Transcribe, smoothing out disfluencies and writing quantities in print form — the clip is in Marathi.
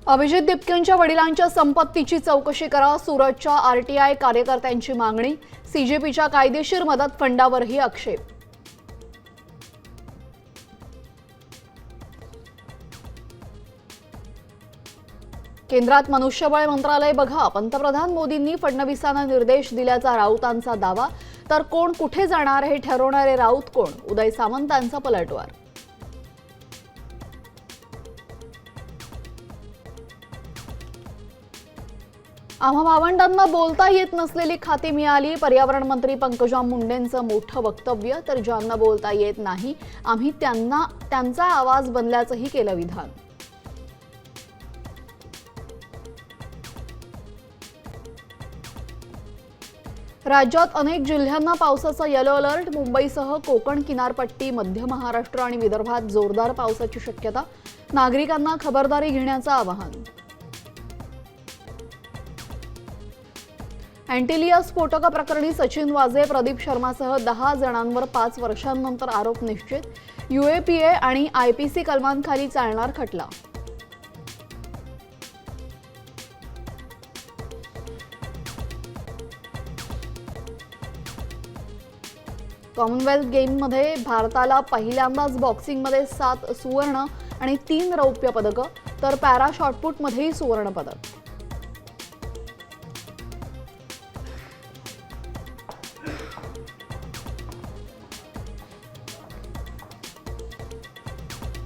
अभिजित दिपकेंच्या वडिलांच्या संपत्तीची चौकशी करा, सुरतच्या आरटीआय कार्यकर्त्यांची मागणी। सीजेपीच्या कायदेशीर मदत फंडावरही आक्षेप। केंद्रात मनुष्यबळ मंत्रालय बघा, पंतप्रधान मोदींनी फडणवीसांना निर्देश दिल्याचा राऊतांचा दावा। तर कोण कुठे जाणार हे ठरवणारे राऊत कोण, उदय सामंतांचा पलटवार। आम्हा भावंडांना बोलता येत नसलेली खाती मिळाली, पर्यावरण मंत्री पंकजा मुंडेंचं मोठं वक्तव्य। तर ज्यांना बोलता येत नाही आम्ही त्यांचा आवाज बनल्याचंही केलं विधान। राज्यात अनेक जिल्ह्यांना पावसाचा येलो अलर्ट, मुंबईसह कोकण किनारपट्टी, मध्य महाराष्ट्र आणि विदर्भात जोरदार पावसाची शक्यता, नागरिकांना खबरदारी घेण्याचं आवाहन। अँटिलिया स्फोटक प्रकरणी सचिन वाझे, प्रदीप शर्मासह 10 जणांवर 5 वर्षांनंतर आरोप निश्चित, यूएपीए आणि आयपीसी कलमांखाली चालणार खटला। कॉमनवेल्थ गेममध्ये भारताला पहिल्यांदाच बॉक्सिंगमध्ये 7 सुवर्ण आणि 3 रौप्य पदकं, तर पॅरा शॉटपुटमध्येही सुवर्ण पदक।